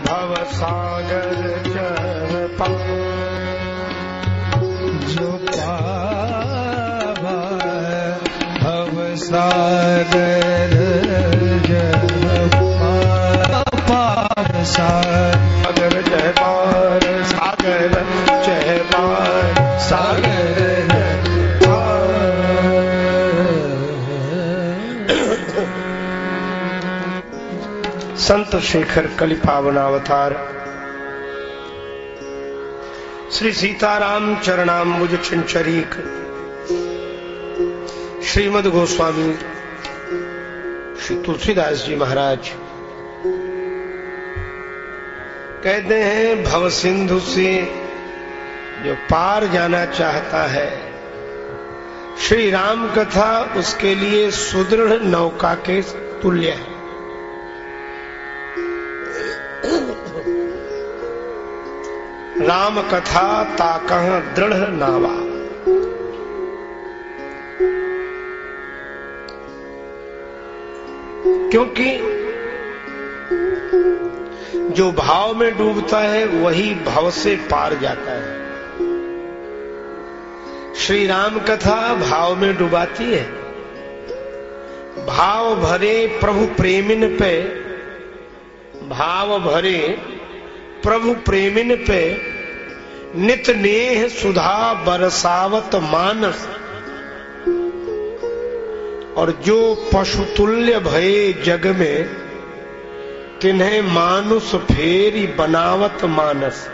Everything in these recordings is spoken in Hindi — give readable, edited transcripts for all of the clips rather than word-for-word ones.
भव सागर चर जो पावा भव सागर पार सागर जय पार सागर जय पार सागर संत शेखर कलि पावन अवतार श्री सीताराम चरणाम्बुज चंचरीक श्रीमद गोस्वामी श्री तुलसीदास जी महाराज कहते हैं, भव सिंधु से जो पार जाना चाहता है, श्री राम कथा उसके लिए सुदृढ़ नौका के तुल्य है। राम कथा ताकह दृढ़ नावा। क्योंकि जो भाव में डूबता है वही भव से पार जाता है। श्री राम कथा भाव में डुबाती है। भाव भरे प्रभु प्रेमिन पे, भाव भरे प्रभु प्रेमिन पे नित नेह सुधा बरसावत मानस। और जो पशुतुल्य भये जग में, तिन्हें मानुष फेरी बनावत मानस।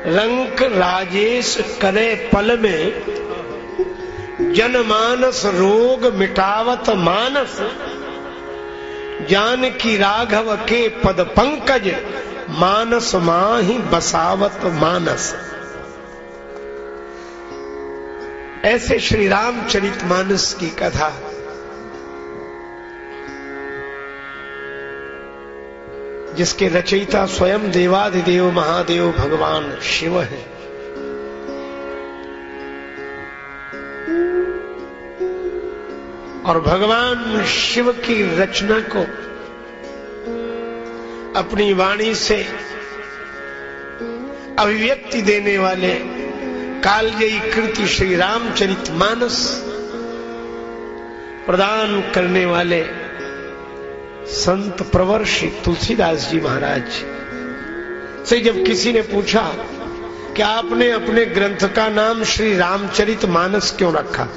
रंक राजेश करे पल में, जनमानस रोग मिटावत मानस। जानकी राघव के पद पंकज, मानस माही बसावत मानस। ऐसे श्री रामचरितमानस की कथा जिसके रचयिता स्वयं देवाधिदेव महादेव भगवान शिव है। और भगवान शिव की रचना को अपनी वाणी से अभिव्यक्ति देने वाले कालजयी कृति श्री रामचरितमानस प्रदान करने वाले संत प्रवर श्री तुलसीदास जी महाराज से जब किसी ने पूछा कि आपने अपने ग्रंथ का नाम श्री रामचरितमानस क्यों रखा?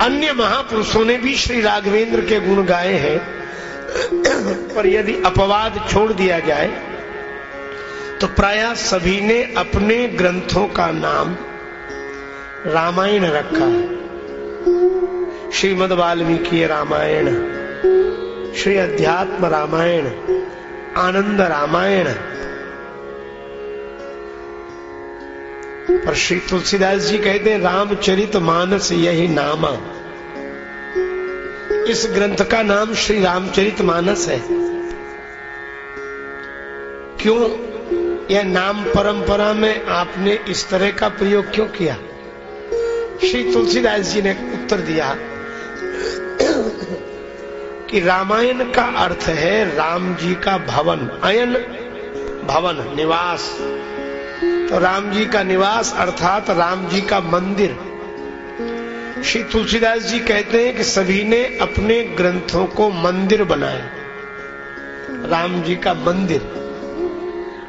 अन्य महापुरुषों ने भी श्री राघवेंद्र के गुण गाए हैं, पर यदि अपवाद छोड़ दिया जाए तो प्रायः सभी ने अपने ग्रंथों का नाम रामायण रखा है। श्रीमद् वाल्मीकि रामायण, श्री अध्यात्म रामायण, आनंद रामायण। पर श्री तुलसीदास जी कहते हैं, रामचरितमानस यही नामा। इस ग्रंथ का नाम श्री रामचरितमानस है। क्यों यह नाम परंपरा में आपने इस तरह का प्रयोग क्यों किया? श्री तुलसीदास जी ने उत्तर दिया कि रामायण का अर्थ है राम जी का भवन। अयन भवन निवास, तो राम जी का निवास अर्थात राम जी का मंदिर। श्री तुलसीदास जी कहते हैं कि सभी ने अपने ग्रंथों को मंदिर बनाया, राम जी का मंदिर,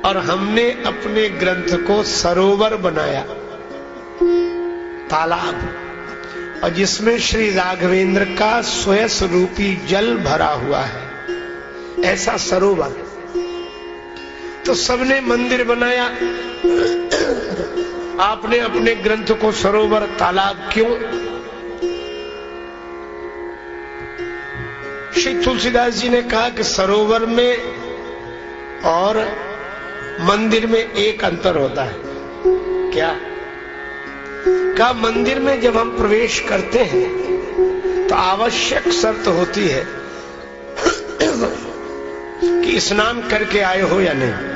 और हमने अपने ग्रंथ को सरोवर बनाया, तालाब, और जिसमें श्री राघवेंद्र का स्वयं रूपी जल भरा हुआ है, ऐसा सरोवर। तो सबने मंदिर बनाया, आपने अपने ग्रंथ को सरोवर तालाब क्यों? श्री तुलसीदास जी ने कहा कि सरोवर में और मंदिर में एक अंतर होता है। क्या? का मंदिर में जब हम प्रवेश करते हैं तो आवश्यक शर्त होती है कि स्नान करके आए हो या नहीं,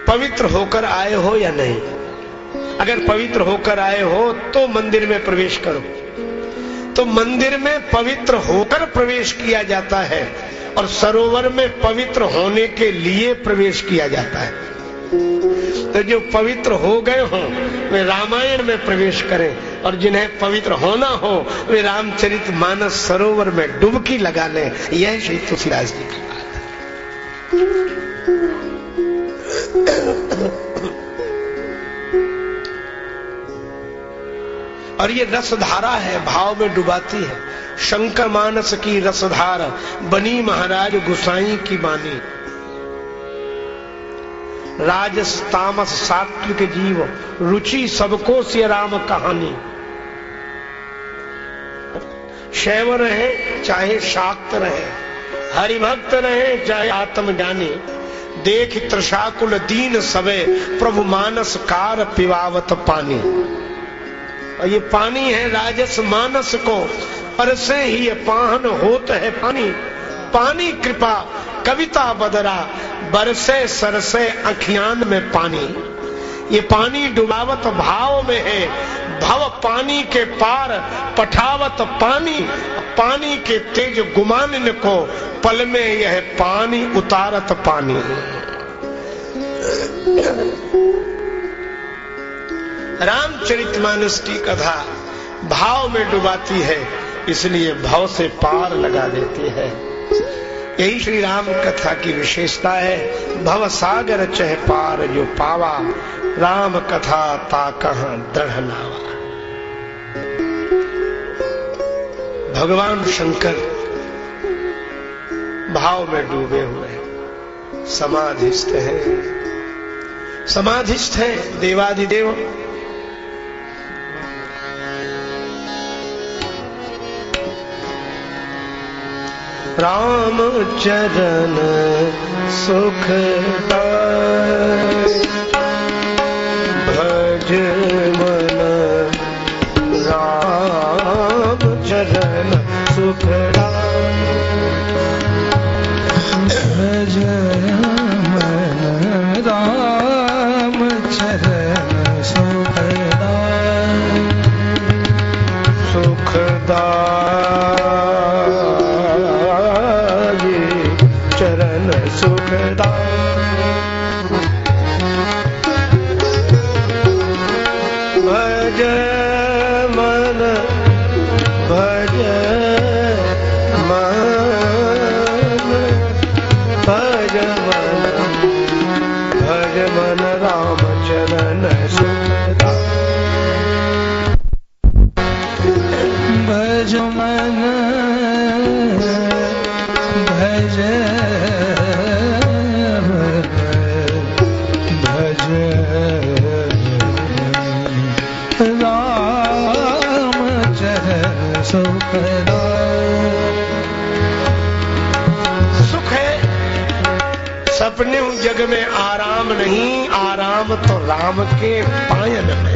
पवित्र होकर आए हो या नहीं। अगर पवित्र होकर आए हो तो मंदिर में प्रवेश करो। तो मंदिर में पवित्र होकर प्रवेश किया जाता है और सरोवर में पवित्र होने के लिए प्रवेश किया जाता है। तो जो पवित्र हो गए हों वे रामायण में प्रवेश करें और जिन्हें पवित्र होना हो वे रामचरितमानस सरोवर में डुबकी लगा लें। यह श्री तुलसीदास जी की बात है। और ये रसधारा है, भाव में डुबाती है। शंकर मानस की रसधारा बनी महाराज गुसाई की बानी। राजस तामस सात्विक जीव रुचि सबको सिया राम कहानी। शैव रहे चाहे शाक्त रहे, हरिभक्त रहे चाहे आत्मज्ञानी, देख त्रिशाकुल दीन सबे प्रभु मानस कार पिवावत पानी। और ये पानी है राजस मानस को, पर से ही ये पाहन होत है पानी। पानी कृपा कविता बदरा बरसे सरसे अखियान में पानी। ये पानी डुबावत भाव में है, भव पानी के पार पठावत पानी। पानी के तेज गुमान को पल में यह पानी उतारत पानी। रामचरितमानस की कथा भाव में डुबाती है, इसलिए भाव से पार लगा देती है। यही श्री राम कथा की विशेषता है। भव सागर चह पार जो पावा, राम कथा ता कहां दृढ़ नावा। भगवान शंकर भाव में डूबे हुए हैं, समाधिस्थ हैं। समाधिस्थ है देवाधिदेव। राम चरण सुखदाय भज मन, राम चरण सुखदाय भज मन, राम चरण सुखदाय सुखदाय चरण सुखदाय। भज मन भज मन भज मन भज मन, राम चरण सुखदाय। भज मन भज भज राम चरण सुखदाय। सुख है सपने उन जग में आराम नहीं, आराम तो राम के पायन में।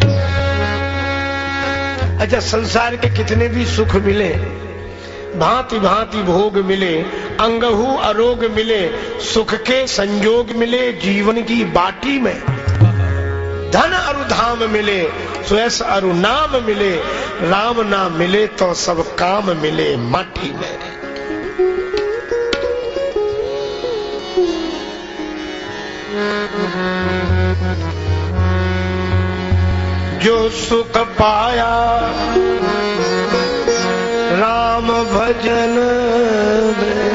अच्छा, संसार के कितने भी सुख मिले, भांति भांति भोग मिले, अंगहु अरोग मिले, सुख के संजोग मिले जीवन की बाटी में। धन अरु धाम मिले, स्वयं अरु नाम मिले, राम ना मिले तो सब काम मिले माटी में। जो सुख पाया राम भजन में,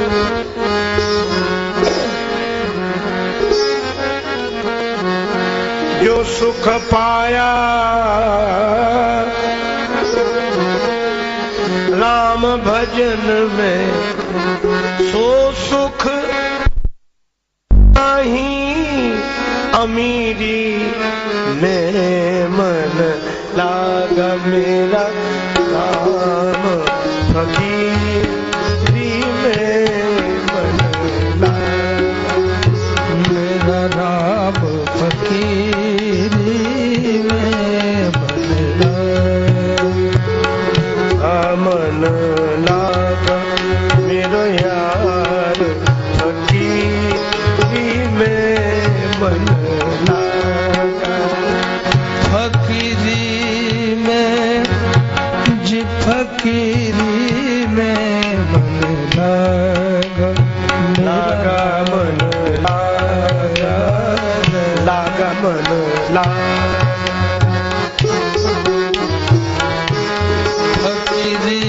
जो सुख पाया राम भजन में, सो सुख नहीं अमीरी में मन लागा मेरा राम फकीरी में मन लागा मेरा राम फकीरी में मन लागा मेरो यार फकीरी में मन लागा। फकीरी फकीरी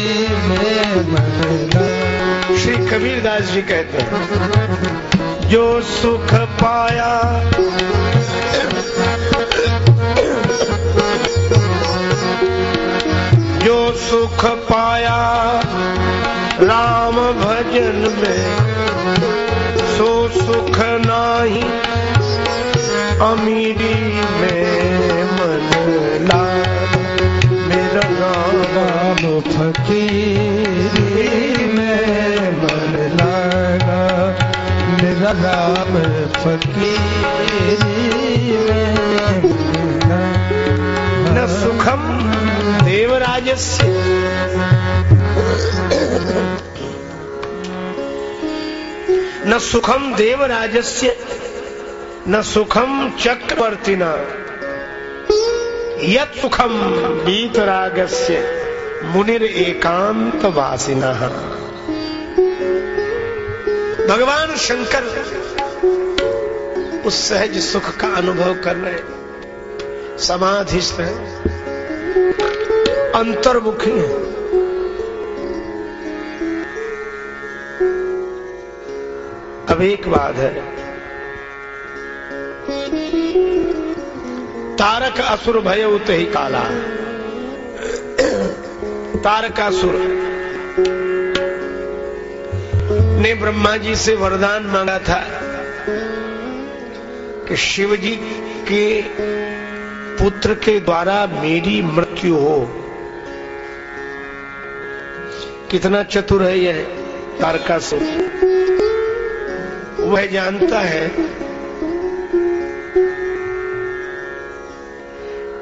में मन लागा। श्री कबीरदास जी कहते हैं जो सुख पाया जो सुख पाया राम भजन में सो सुख नाही अमीरी में मन लागा। मेरा राम फकीरी में मन लागा। मेरा राम फकीरी में मन लागा। न सुखम देवराजस्य न सुखम देवराजस्य न सुखम चक्रवर्तिना यत् सुखम वीतरागस्य मुनिर एकांत वासिनः। भगवान शंकर उस सहज सुख का अनुभव कर रहे, समाधिस्थ हैं, अंतर्मुखी हैं। अब एक बात है, तारक असुर भय उत ही काला। तारकासुर ने ब्रह्मा जी से वरदान मांगा था कि शिव जी के पुत्र के द्वारा मेरी मृत्यु हो। कितना चतुर है यह तारकासुर। वह जानता है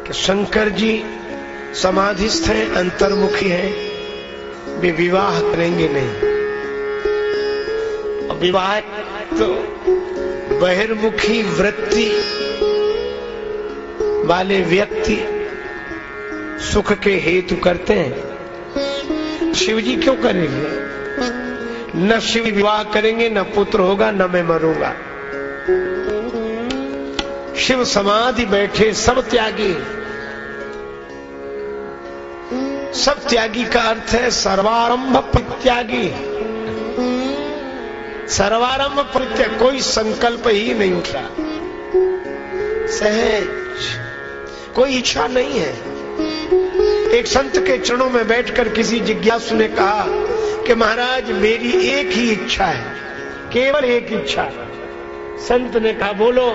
कि शंकर जी समाधिस्थ हैं, अंतर्मुखी हैं, वे विवाह करेंगे नहीं। और विवाह तो बहिर्मुखी वृत्ति वाले व्यक्ति सुख के हेतु करते हैं। शिव जी क्यों करेंगे? न शिव विवाह करेंगे, न पुत्र होगा, न मैं मरूंगा। शिव समाधि बैठे, सब त्यागी। सब त्यागी का अर्थ है सर्वारंभ परित्यागी। सर्वारंभ परित्याग, कोई संकल्प ही नहीं उठा, सहज, कोई इच्छा नहीं है। एक संत के चरणों में बैठकर किसी जिज्ञासु ने कहा कि महाराज मेरी एक ही इच्छा है, केवल एक इच्छा। संत ने कहा बोलो,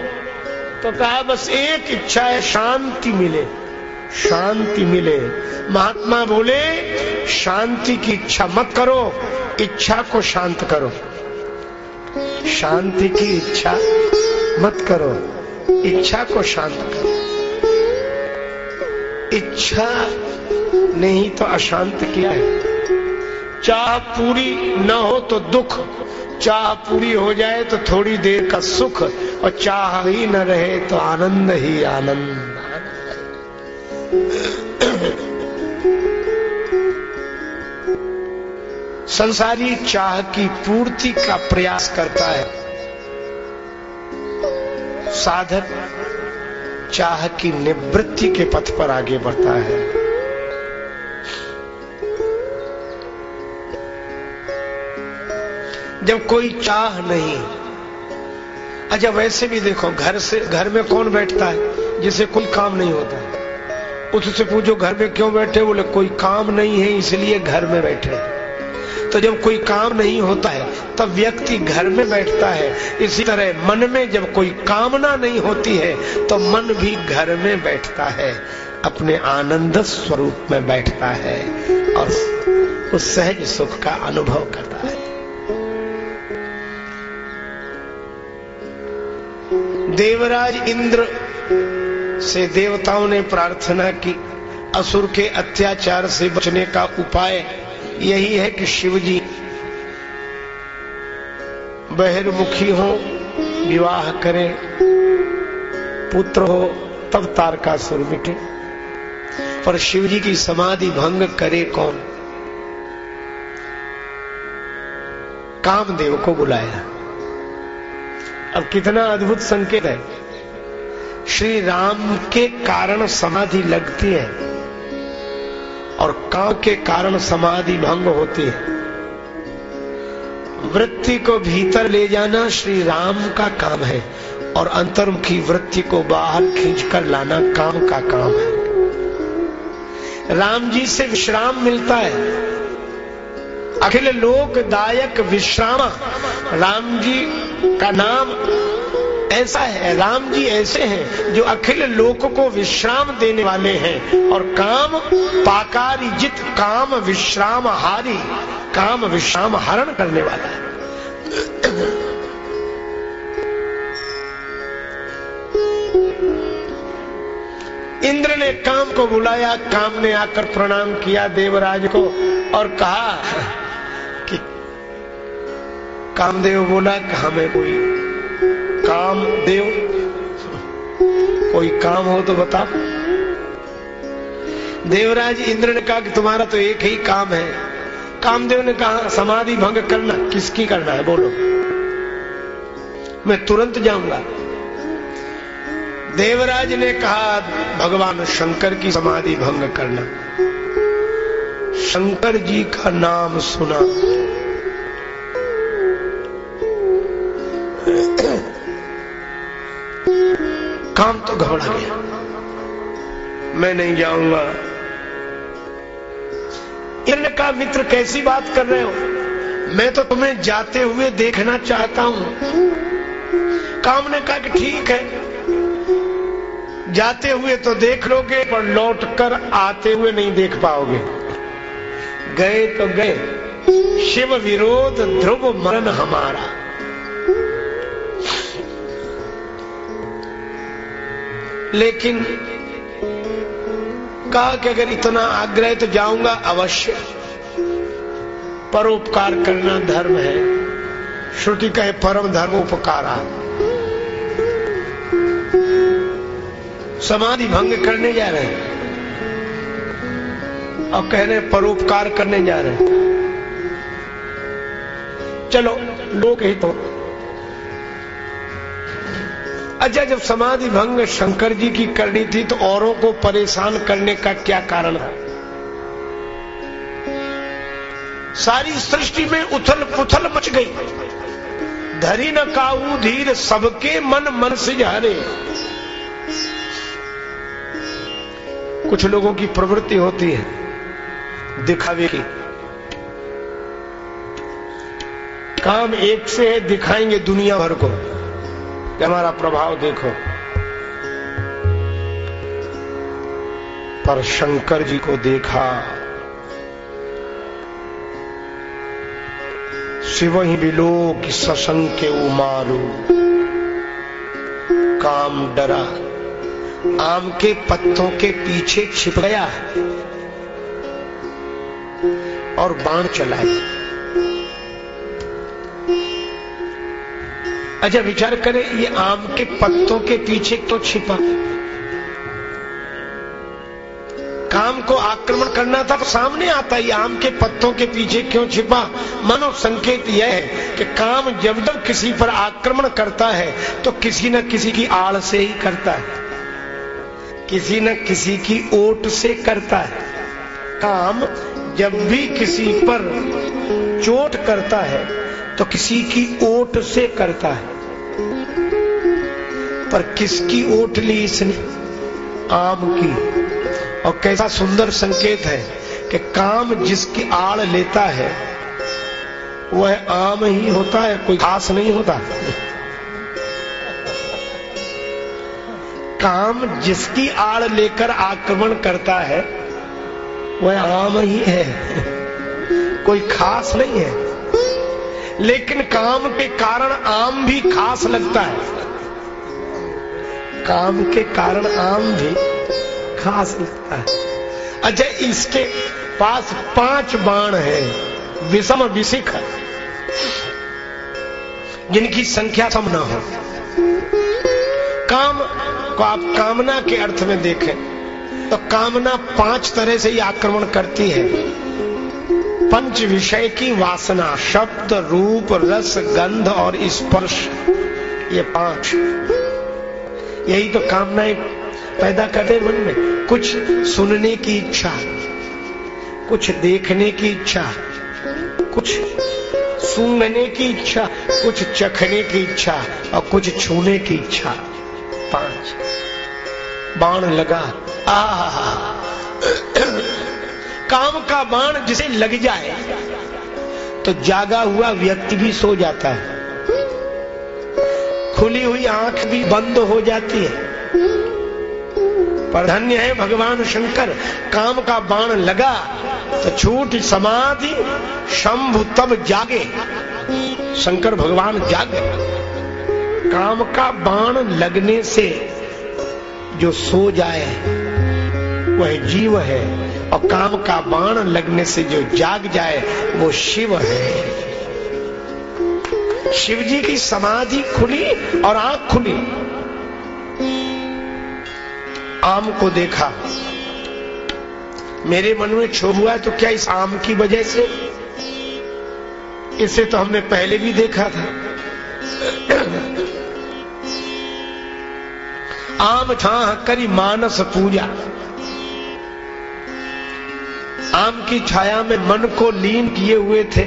तो कहा बस एक इच्छा है, शांति मिले, शांति मिले। महात्मा बोले शांति की इच्छा मत करो, इच्छा को शांत करो। शांति की इच्छा मत करो, इच्छा को शांत करो। इच्छा नहीं तो अशांत क्या है? चाह पूरी न हो तो दुख, चाह पूरी हो जाए तो थोड़ी देर का सुख, और चाह ही न रहे तो आनंद ही आनंद। संसारी चाह की पूर्ति का प्रयास करता है, साधक चाह की निवृत्ति के पथ पर आगे बढ़ता है। जब कोई चाह नहीं, अच्छा वैसे भी देखो, घर में कौन बैठता है जिसे कोई काम नहीं होता? उससे पूछो घर में क्यों बैठे, बोले कोई काम नहीं है इसलिए घर में बैठे। तो जब कोई काम नहीं होता है तब व्यक्ति घर में बैठता है। इसी तरह मन में जब कोई कामना नहीं होती है तो मन भी घर में बैठता है, अपने आनंद स्वरूप में बैठता है और उस सहज सुख का अनुभव करता है। देवराज इंद्र से देवताओं ने प्रार्थना की, असुर के अत्याचार से बचने का उपाय यही है कि शिव जी बहिर्मुखी हो, विवाह करें, पुत्र हो, तब तारकासुर मिटे। पर शिव जी की समाधि भंग करे कौन? कामदेव को बुलाया। अब कितना अद्भुत संकेत है। श्री राम के कारण समाधि लगती है और काम के कारण समाधि भंग होती है। वृत्ति को भीतर ले जाना श्री राम का काम है और अंतर्मुखी वृत्ति को बाहर खींचकर लाना काम का काम है। राम जी से विश्राम मिलता है, अखिल लोकदायक विश्राम। राम जी का नाम ऐसा है, राम जी ऐसे हैं जो अखिल लोक को विश्राम देने वाले हैं और काम पाकारी जित काम विश्राम हारी, काम विश्राम हरण करने वाला है। इंद्र ने काम को बुलाया, काम ने आकर प्रणाम किया देवराज को और कहा कि कामदेव बोला कि हमें कोई काम देव, कोई काम हो तो बताओ। देवराज इंद्र ने कहा कि तुम्हारा तो एक ही काम है। कामदेव ने कहा समाधि भंग करना। किसकी करना है बोलो, मैं तुरंत जाऊंगा। देवराज ने कहा भगवान शंकर की समाधि भंग करना। शंकर जी का नाम सुना, काम तो घबरा गया, मैं नहीं जाऊंगा। इंद्र का मित्र कैसी बात कर रहे हो, मैं तो तुम्हें जाते हुए देखना चाहता हूं। काम ने कहा कि ठीक है, जाते हुए तो देख लोगे पर लौटकर आते हुए नहीं देख पाओगे। गए तो गए, शिव विरोध ध्रुव मरण हमारा। लेकिन कहा कि अगर इतना आग्रह तो जाऊंगा अवश्य। परोपकार करना धर्म है, श्रुति कहे परम धर्म उपकारा। समाधि भंग करने जा रहे हैं और कह रहे हैं परोपकार करने जा रहे हैं। चलो लोक ही तो। अच्छा, जब समाधि भंग शंकर जी की करनी थी तो औरों को परेशान करने का क्या कारण है? सारी सृष्टि में उथल पुथल मच गई। धरी न काऊ धीर सबके मन मन से जाने। कुछ लोगों की प्रवृत्ति होती है दिखावे की। काम एक से है, दिखाएंगे दुनिया भर को कि हमारा प्रभाव देखो। पर शंकर जी को देखा, शिव ही बिलो कि सशंके उमारू। काम डरा, आम के पत्तों के पीछे छिप गया और बाण चलाया। अच्छा विचार करें, ये आम के पत्तों के पीछे तो छिपा। काम को आक्रमण करना था तो सामने आता, ये आम के पत्तों के पीछे क्यों छिपा? मानो संकेत यह है कि काम जब जब किसी पर आक्रमण करता है तो किसी न किसी की आड़ से ही करता है, किसी न किसी की ओट से करता है। काम जब भी किसी पर चोट करता है तो किसी की ओट से करता है। पर किसकी ओट ली इसने? आम की। और कैसा सुंदर संकेत है कि काम जिसकी आड़ लेता है वह आम ही होता है, कोई खास नहीं होता। काम जिसकी आड़ लेकर आक्रमण करता है वह आम ही है, कोई खास नहीं है। लेकिन काम के कारण आम भी खास लगता है, काम के कारण आम भी खास लगता है। अच्छा, इसके पास 5 बाण हैं, विषम विशिख, जिनकी संख्या सम न हो। काम को आप कामना के अर्थ में देखें तो कामना 5 तरह से ही आक्रमण करती है। पंच विषय की वासना, शब्द रूप रस गंध और स्पर्श, ये 5। यही तो कामनाएं पैदा करते मन में। कुछ सुनने की इच्छा, कुछ देखने की इच्छा, कुछ सूंघने की इच्छा, कुछ चखने की इच्छा और कुछ छूने की इच्छा। 5 बाण लगा। काम का बाण जिसे लग जाए तो जागा हुआ व्यक्ति भी सो जाता है, खुली हुई आंख भी बंद हो जाती है। पर धन्य है भगवान शंकर, काम का बाण लगा तो छूट समाधि शंभु तब जागे। शंकर भगवान जागे। काम का बाण लगने से जो सो जाए वह जीव है, और काम का बाण लगने से जो जाग जाए वो शिव है। शिव जी की समाधि खुली और आंख खुली। आम को देखा, मेरे मन में क्षोभ हुआ तो क्या इस आम की वजह से? इसे तो हमने पहले भी देखा था। आम छाह करी मानस पूजा। आम की छाया में मन को लीन किए हुए थे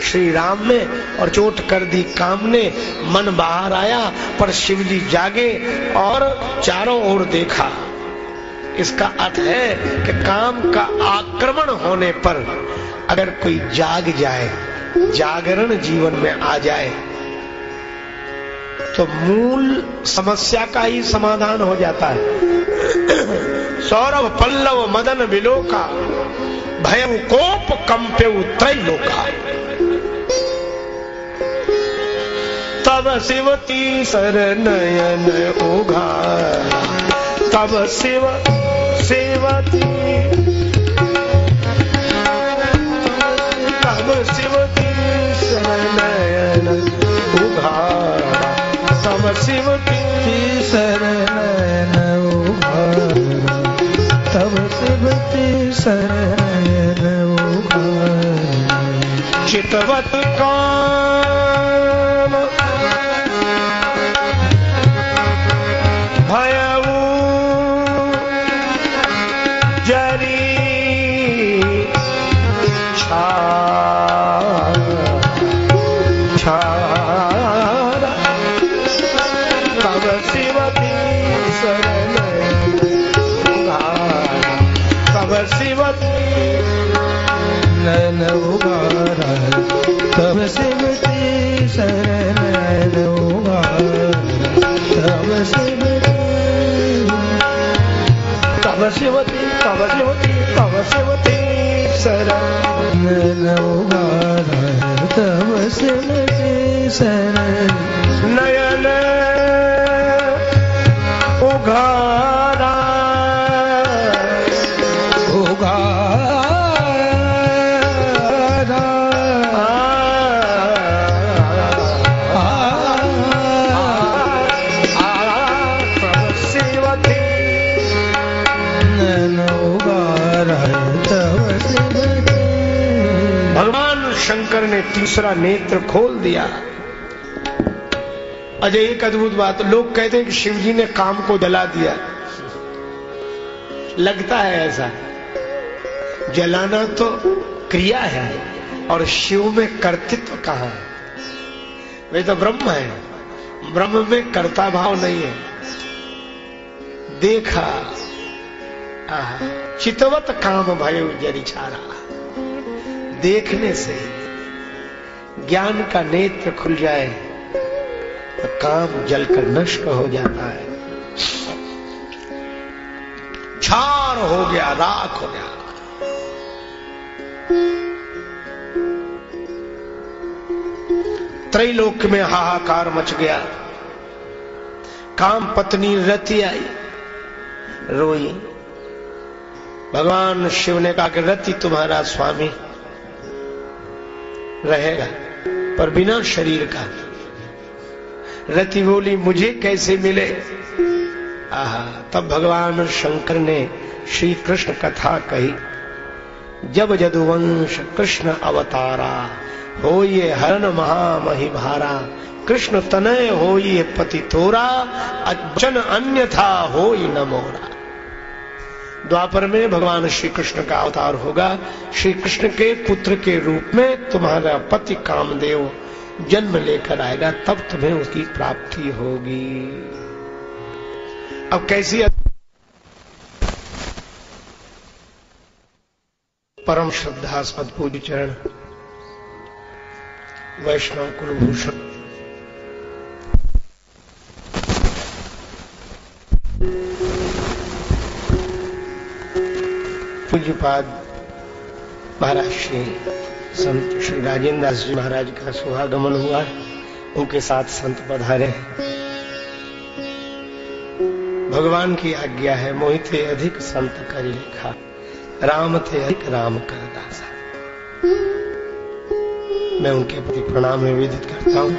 श्री राम में, और चोट कर दी काम ने। मन बाहर आया पर शिव जी जागे और चारों ओर देखा। इसका अर्थ है कि काम का आक्रमण होने पर अगर कोई जाग जाए, जागरण जीवन में आ जाए, तो मूल समस्या का ही समाधान हो जाता है। सौरभ पल्लव मदन विलोका, भयउ कोप कंपेउ त्रैलोका। तब शिवती सर नयन उघारा, तब शिव सेवती, तब शिवती सर नयन उघारा, तब शिवती सर नयन उघारा, तब शिवती सर नयन उघारा। चितवत काम भयऊ जरी छारा, तब शिवती शरण उघारा, तब शिवती नयन उघारा, तब शिवती शरण उघारा, तब शिवती, तब शिवती, तब शिवती, तब शिवती शरण उघारा, तब शिवती शरण नयन उघारा, उघारा। तब शिवती नयन उघारा, तब शिवती। भगवान शंकर ने तीसरा नेत्र खोल दिया। अजय एक अद्भुत बात, लोग कहते हैं कि शिव जी ने काम को जला दिया। लगता है ऐसा, जलाना तो क्रिया है और शिव में कर्तृत्व कहां है? वे तो ब्रह्म है, ब्रह्म में कर्ता भाव नहीं है। देखा, चितवत काम भयो जरी छारा। देखने से ज्ञान का नेत्र खुल जाए तो काम जलकर नष्ट हो जाता है, छार हो गया, राख हो गया। त्रैलोक में हाहाकार मच गया। काम पत्नी रति आई, रोई। भगवान शिव ने कहा कि रति तुम्हारा स्वामी रहेगा पर बिना शरीर का। रति बोली मुझे कैसे मिले? तब भगवान शंकर ने श्री कृष्ण कथा कही। जब जदुवंश कृष्ण अवतारा, हो ये हरण महामहि भारा, कृष्ण तनय हो ये पति तोरा, अचन अन्यथा हो न मोरा। द्वापर में भगवान श्री कृष्ण का अवतार होगा। श्री कृष्ण के पुत्र के रूप में तुम्हारा पति कामदेव जन्म लेकर आएगा, तब तुम्हें उसकी प्राप्ति होगी। अब कैसी परम श्रद्धास्पद पूज्य चरण वैष्णव कुलभूषण पूज्यपाद महाराज श्री संत श्री राजेंद्र दास जी महाराज का शुभागमन हुआ, उनके साथ संत पधारे। भगवान की आज्ञा है, मोहिते अधिक संत कर लिखा, राम थे अधिक राम कर दासा। मैं उनके प्रति प्रणाम निवेदित करता हूं।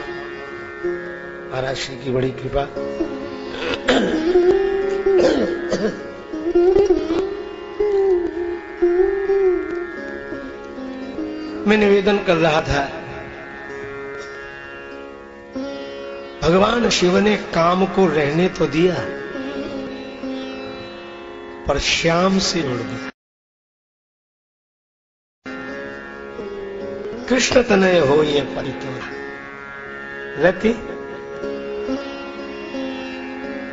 महाराज श्री की बड़ी कृपा। मैं निवेदन कर रहा था, भगवान शिव ने काम को रहने तो दिया, पर श्याम से जोड़ दिया। कृष्ण तनय हो ये परितोरा रति,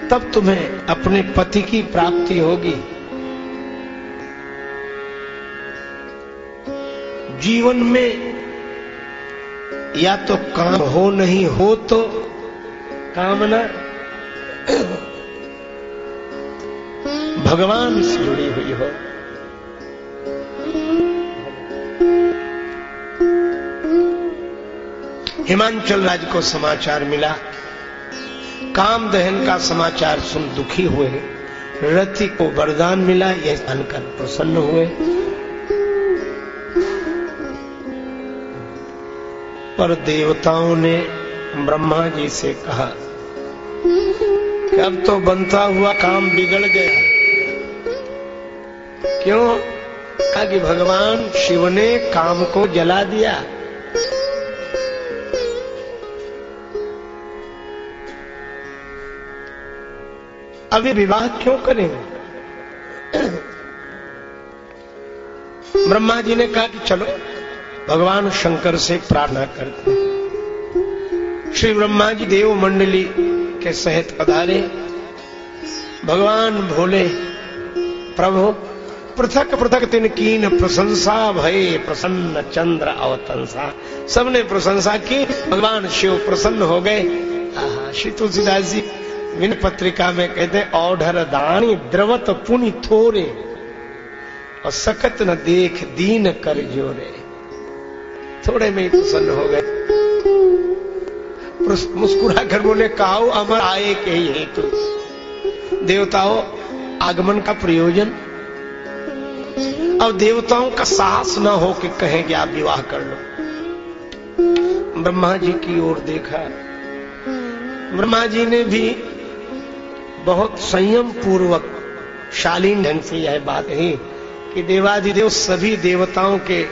तब तुम्हें अपने पति की प्राप्ति होगी। जीवन में या तो काम हो, नहीं हो तो कामना भगवान से जुड़ी हुई हो। हिमांचल राज्य को समाचार मिला, काम दहन का समाचार सुन दुखी हुए, रति को वरदान मिला, यह जानकर प्रसन्न हुए। पर देवताओं ने ब्रह्मा जी से कहा कि अब तो बनता हुआ काम बिगड़ गया। क्यों? कहा कि भगवान शिव ने काम को जला दिया। अभी विवाह क्यों करेंगे? ब्रह्मा जी ने कहा कि चलो भगवान शंकर से प्रार्थना करते हैं। श्री ब्रह्मा जी देव मंडली के सहित पधारे। भगवान भोले प्रभु पृथक पृथक तिन कीन प्रशंसा भये, प्रसन्न चंद्र अवतंसा। सबने प्रशंसा की, भगवान शिव प्रसन्न हो गए। श्री तुलसीदास जी विनय पत्रिका में कहते हैं, औढ़र दानी द्रवत पुनि थोरे, और सकत न देख दीन कर जोरे। थोड़े में ही प्रसन्न हो गए। मुस्कुरा कर बोले, काऊ अमर आए के ही हेतु। देवताओं आगमन का प्रयोजन। अब देवताओं का साहस न हो कि कहें कि आप विवाह कर लो। ब्रह्मा जी की ओर देखा। ब्रह्मा जी ने भी बहुत संयम पूर्वक शालीन ढंग से यह बात कही कि देवाधिदेव सभी देवताओं के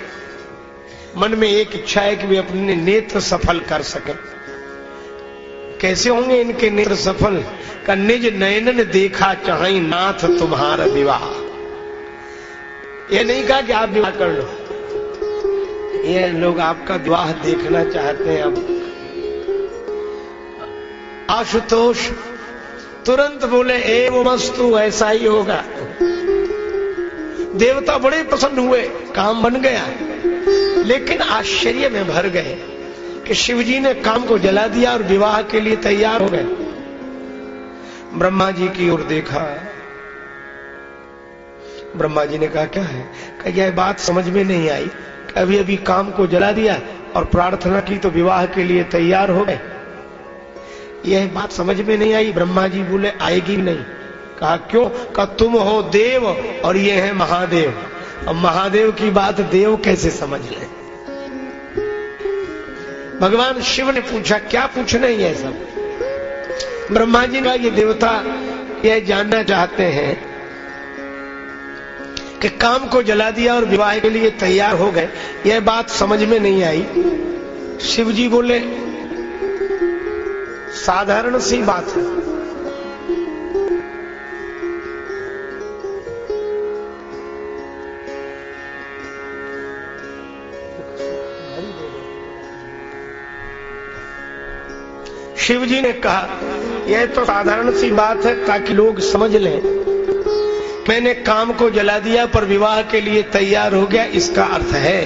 मन में एक इच्छा है कि वे अपने नेत्र सफल कर सकें। कैसे होंगे इनके नेत्र सफल? का निज नयनन देखा चाहे नाथ तुम्हारा विवाह। यह नहीं कहा कि आप विवाह कर लो, ये लोग आपका विवाह देखना चाहते हैं। अब आशुतोष तुरंत बोले, एवं मस्तु, ऐसा ही होगा। देवता बड़े प्रसन्न हुए, काम बन गया। लेकिन आश्चर्य में भर गए कि शिवजी ने काम को जला दिया और विवाह के लिए तैयार हो गए। ब्रह्मा जी की ओर देखा। ब्रह्मा जी ने कहा, क्या है? कहा, यह बात समझ में नहीं आई। अभी अभी काम को जला दिया और प्रार्थना की तो विवाह के लिए तैयार हो गए। यह बात समझ में नहीं आई। ब्रह्मा जी बोले, आएगी नहीं। कहा, क्यों? कहा, तुम हो देव और ये है महादेव। अब महादेव की बात देव कैसे समझ ले? भगवान शिव ने पूछा, क्या पूछना ही है सब? ब्रह्मा जी ने, ये देवता यह जानना चाहते हैं कि काम को जला दिया और विवाह के लिए तैयार हो गए। यह बात समझ में नहीं आई। शिव जी बोले साधारण सी बात है। शिव जी ने कहा यह तो साधारण सी बात है ताकि लोग समझ लें, मैंने काम को जला दिया पर विवाह के लिए तैयार हो गया। इसका अर्थ है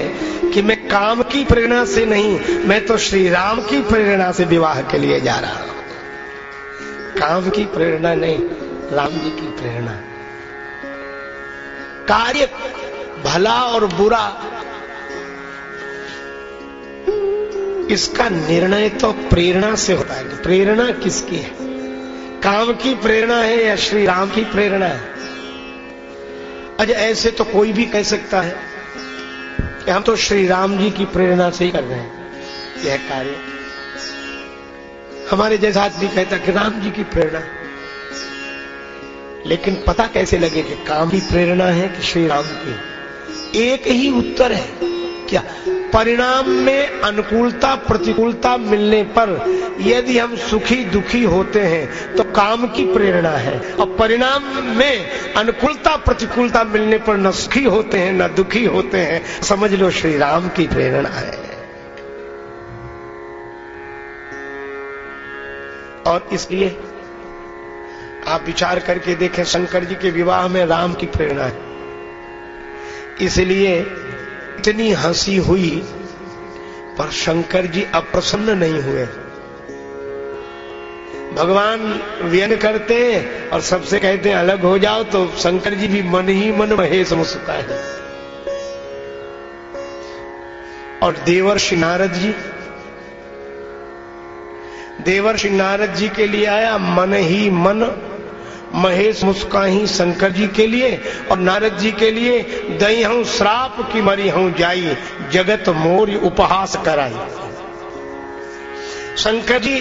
कि मैं काम की प्रेरणा से नहीं, मैं तो श्री राम की प्रेरणा से विवाह के लिए जा रहा हूं। काम की प्रेरणा नहीं, राम जी की प्रेरणा। कार्य भला और बुरा इसका निर्णय तो प्रेरणा से होता है। प्रेरणा किसकी है? काम की प्रेरणा है या श्री राम की प्रेरणा है? अच्छा, ऐसे तो कोई भी कह सकता है कि हम तो श्री राम जी की प्रेरणा से ही कर रहे हैं यह कार्य। हमारे जैसा आदमी कहता कि राम जी की प्रेरणा, लेकिन पता कैसे लगे कि काम की प्रेरणा है कि श्री राम की? एक ही उत्तर है, क्या? परिणाम में अनुकूलता प्रतिकूलता मिलने पर यदि हम सुखी दुखी होते हैं तो काम की प्रेरणा है, और परिणाम में अनुकूलता प्रतिकूलता मिलने पर न सुखी होते हैं न दुखी होते हैं, समझ लो श्री राम की प्रेरणा है। और इसलिए आप विचार करके देखें, शंकर जी के विवाह में राम की प्रेरणा है, इसलिए इतनी हंसी हुई पर शंकर जी अप्रसन्न नहीं हुए। भगवान व्यंग करते और सबसे कहते हैं अलग हो जाओ, तो शंकर जी भी मन ही मन महेश मुस्कुराए। और देवर्षि नारद जी के लिए आया, मन ही मन महेश मुस्काही शंकर जी के लिए, और नारद जी के लिए दई हूं श्राप की मरी हूं जाई, जगत मोर उपहास कराई। शंकर जी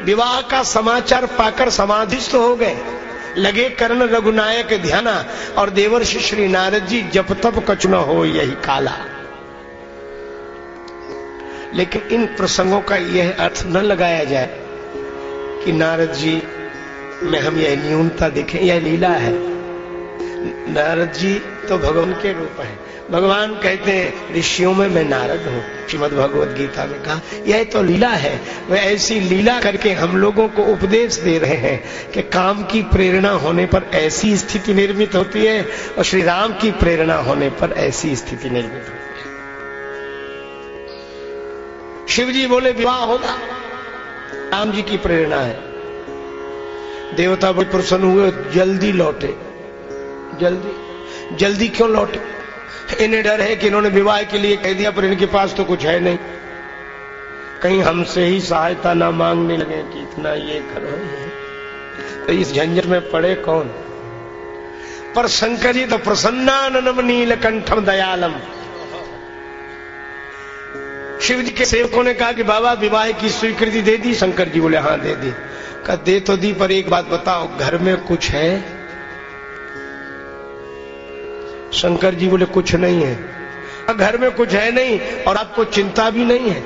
विवाह का समाचार पाकर समाधिस्थ हो गए, लगे कर्ण रघुनायक ध्याना, और देवर्षि श्री नारद जी जप तप कछु न हो यही काला। लेकिन इन प्रसंगों का यह अर्थ न लगाया जाए कि नारद जी में हम यह न्यूनता देखें, यह लीला है। नारद जी तो भगवान के रूप है। भगवान कहते हैं ऋषियों में मैं नारद हूं, श्रीमद् भगवद गीता में कहा, यह तो लीला है। वह ऐसी लीला करके हम लोगों को उपदेश दे रहे हैं कि काम की प्रेरणा होने पर ऐसी स्थिति निर्मित होती है और श्री राम की प्रेरणा होने पर ऐसी स्थिति निर्मित होती है। शिव जी बोले विवाह होगा, राम जी की प्रेरणा है। देवता बड़े प्रसन्न हुए, जल्दी लौटे। जल्दी क्यों लौटे? इन्हें डर है कि इन्होंने विवाह के लिए कह दिया पर इनके पास तो कुछ है नहीं, कहीं हमसे ही सहायता ना मांगने लगे कि इतना ये करो, तो इस झंझट में पड़े कौन? पर शंकर जी तो प्रसन्नाननम नीलकंठम दयालम। शिव जी के सेवकों ने कहा कि बाबा विवाह की स्वीकृति दे दी? शंकर जी बोले हाँ दे दी। कहा दे तो दी, पर एक बात बताओ, घर में कुछ है? शंकर जी बोले कुछ नहीं है। घर में कुछ है नहीं और आपको चिंता भी नहीं है?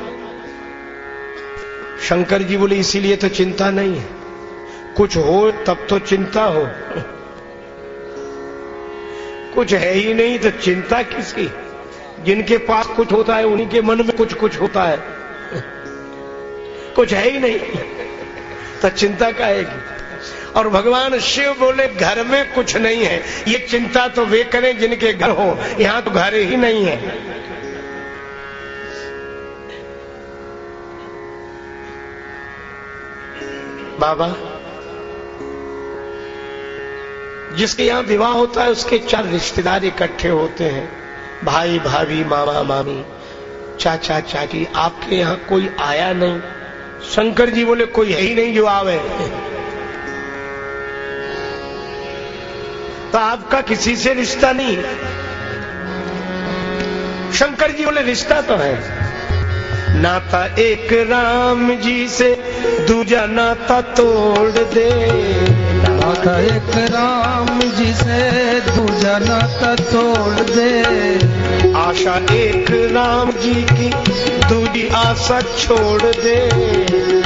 शंकर जी बोले इसीलिए तो चिंता नहीं है, कुछ हो तब तो चिंता हो, कुछ है ही नहीं तो चिंता किसकी? जिनके पास कुछ होता है उन्हीं के मन में कुछ होता है, कुछ है ही नहीं तो चिंता काहेगी? और भगवान शिव बोले घर में कुछ नहीं है, ये चिंता तो वे करें जिनके घर हो, यहां तो घर ही नहीं है। बाबा जिसके यहां विवाह होता है उसके 4 रिश्तेदार इकट्ठे होते हैं, भाई भाभी मामा मामी चाचा चाची। आपके यहां कोई आया नहीं? शंकर जी बोले कोई है ही नहीं जो आवे, तो आपका किसी से रिश्ता नहीं? शंकर जी बोले रिश्ता तो है, नाता एक राम जी से दूजा नाता तोड़ दे, नाता एक राम जी से दूजा नाता तोड़ दे, आशा एक राम जी की दूजी आशा छोड़ दे।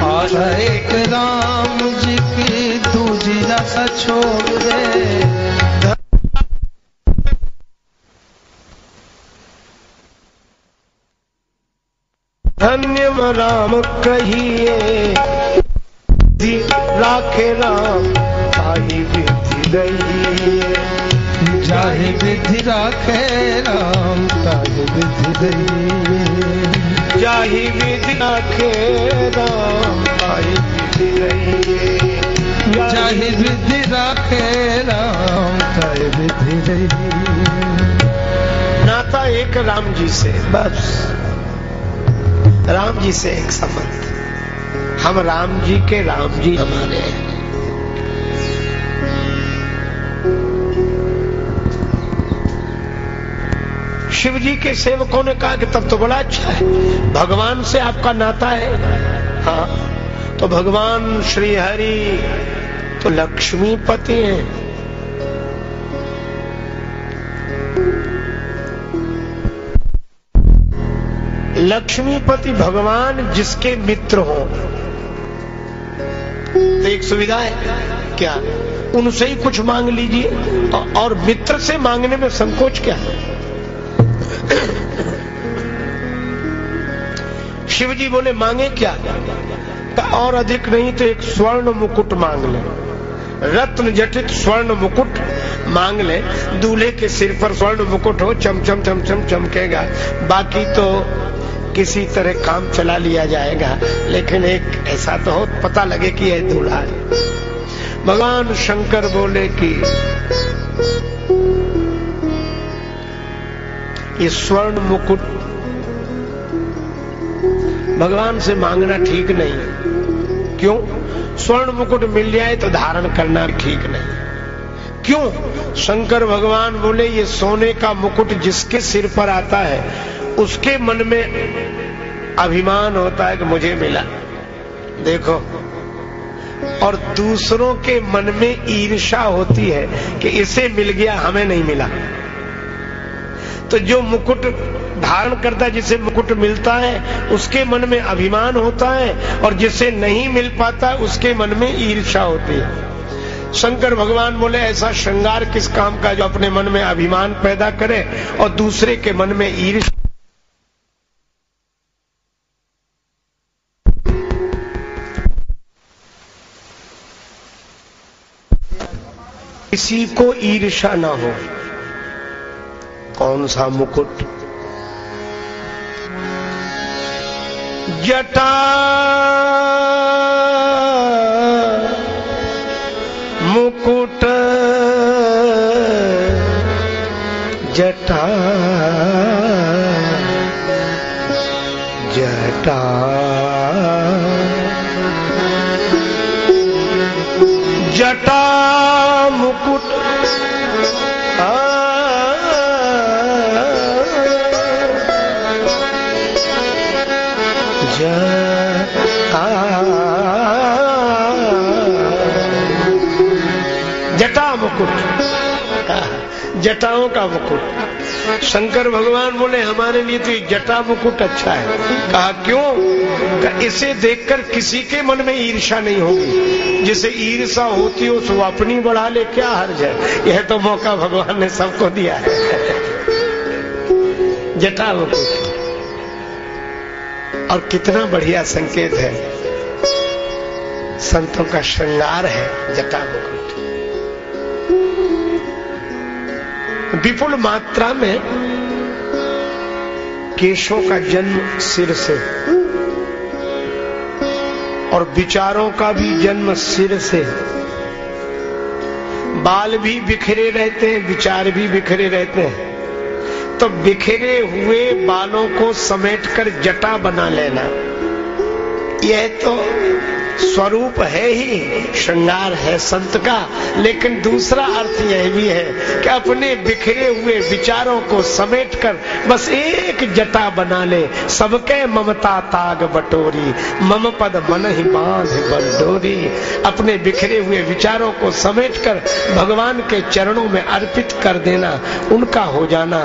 आशा एक राम जी की, दूजी आशा छोड़ दे। धन्य राम कहिए, राखे राम ताहि विधि दइए। जाहि विधि राखे राम ताहि विधि दइए। जाहि विधि राखे राम ताहि विधि दइए। जाहि विधि राखे राम ताहि विधि दइए। नाता एक राम जी से, बस राम जी से एक संबंध। हम राम जी के, राम जी हमारे हैं। शिव जी के सेवकों ने कहा कि तब तो बड़ा अच्छा है, भगवान से आपका नाता है। हाँ, तो भगवान श्री हरि तो लक्ष्मीपति हैं। लक्ष्मीपति भगवान जिसके मित्र हो, तो एक सुविधा है क्या, उनसे ही कुछ मांग लीजिए। और मित्र से मांगने में संकोच क्या है। शिव जी बोले मांगे क्या, और अधिक नहीं तो एक स्वर्ण मुकुट मांग ले, रत्न जटित स्वर्ण मुकुट मांग ले। दूल्हे के सिर पर स्वर्ण मुकुट हो, चमचम चमचम चमकेगा। बाकी तो किसी तरह काम चला लिया जाएगा, लेकिन एक ऐसा तो हो पता लगे कि यह दूल्हा है। भगवान शंकर बोले कि ये स्वर्ण मुकुट भगवान से मांगना ठीक नहीं। क्यों? स्वर्ण मुकुट मिल जाए तो धारण करना ठीक नहीं। क्यों? शंकर भगवान बोले ये सोने का मुकुट जिसके सिर पर आता है उसके मन में अभिमान होता है कि मुझे मिला, देखो, और दूसरों के मन में ईर्ष्या होती है कि इसे मिल गया हमें नहीं मिला। तो जो मुकुट धारण करता है, जिसे मुकुट मिलता है उसके मन में अभिमान होता है, और जिसे नहीं मिल पाता उसके मन में ईर्ष्या होती है। शंकर भगवान बोले ऐसा श्रृंगार किस काम का जो अपने मन में अभिमान पैदा करे और दूसरे के मन में ईर्ष्या। किसी को ईर्ष्या ना हो। कौन सा मुकुट? जटा मुकुट, जटा जटा जटा मुकुट, जटा मुकुट, जटाओं का मुकुट। शंकर भगवान बोले हमारे लिए तो जटा मुकुट अच्छा है। कहा क्यों? कहा इसे देखकर किसी के मन में ईर्ष्या नहीं होगी। जिसे ईर्ष्या होती हो सो अपनी बढ़ा ले, क्या हर्ज है। यह तो मौका भगवान ने सबको दिया है। जटा मुकुट, और कितना बढ़िया संकेत है, संतों का श्रृंगार है जटा मुकुट। विपुल मात्रा में केशों का जन्म सिर से, और विचारों का भी जन्म सिर से। बाल भी बिखरे रहते हैं, विचार भी बिखरे रहते हैं। तो बिखरे हुए बालों को समेटकर जटा बना लेना, यह तो स्वरूप है ही, श्रृंगार है संत का। लेकिन दूसरा अर्थ यह भी है कि अपने बिखरे हुए विचारों को समेटकर बस एक जटा बना ले। सबके ममता ताग बटोरी, मम पद मन ही बांध बंडोरी। अपने बिखरे हुए विचारों को समेटकर भगवान के चरणों में अर्पित कर देना, उनका हो जाना,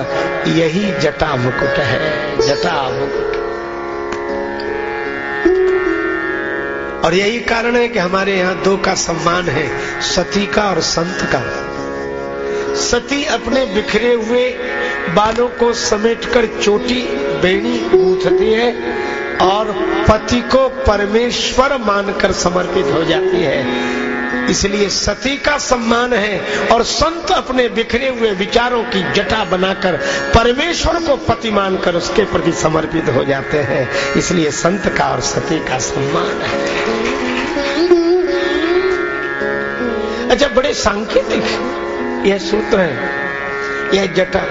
यही जटा मुकुट है। जटा मुकुट और यही कारण है कि हमारे यहाँ दो का सम्मान है, सती का और संत का। सती अपने बिखरे हुए बालों को समेटकर चोटी बेड़ी गूंथती है और पति को परमेश्वर मानकर समर्पित हो जाती है, इसलिए सती का सम्मान है। और संत अपने बिखरे हुए विचारों की जटा बनाकर परमेश्वर को पति मानकर उसके प्रति समर्पित हो जाते हैं, इसलिए संत का और सती का सम्मान है। अच्छा, बड़े सांकेतिक यह सूत्र है, यह जटा।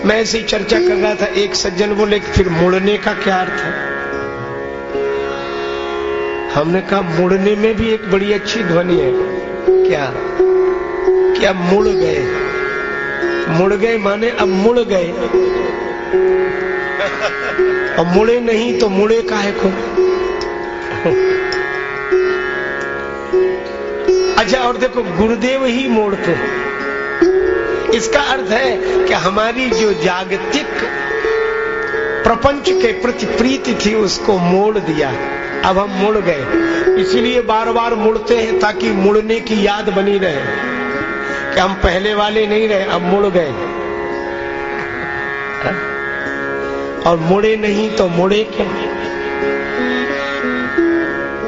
मैं ऐसी चर्चा कर रहा था, एक सज्जन बोले फिर मुड़ने का क्या अर्थ है? हमने कहा मुड़ने में भी एक बड़ी अच्छी ध्वनि है। क्या क्या? मुड़ गए। मुड़ गए माने अब मुड़ गए, और मुड़े नहीं तो मुड़े काहे को? अच्छा, और देखो गुरुदेव ही मोड़ते हैं। इसका अर्थ है कि हमारी जो जागतिक प्रपंच के प्रति प्रीति थी उसको मोड़ दिया, अब हम मुड़ गए। इसीलिए बार बार मुड़ते हैं ताकि मुड़ने की याद बनी रहे कि हम पहले वाले नहीं रहे, अब मुड़ गए। और मुड़े नहीं तो मुड़े क्या?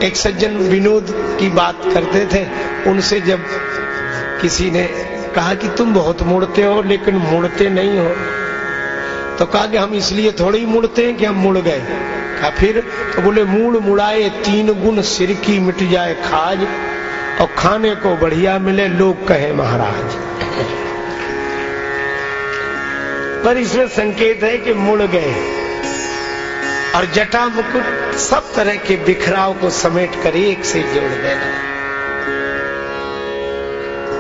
एक सज्जन विनोद की बात करते थे, उनसे जब किसी ने कहा कि तुम बहुत मुड़ते हो लेकिन मुड़ते नहीं हो, तो कहा कि हम इसलिए थोड़ी मुड़ते हैं कि हम मुड़ गए। कहा फिर? तो बोले मूड़ मुड़ाए 3 गुण सिर की मिट जाए खाज, और खाने को बढ़िया मिले लोग कहे महाराज। पर इसमें संकेत है कि मुड़ गए। और जटा मुकुट सब तरह के बिखराव को समेट कर एक से जोड़ देना।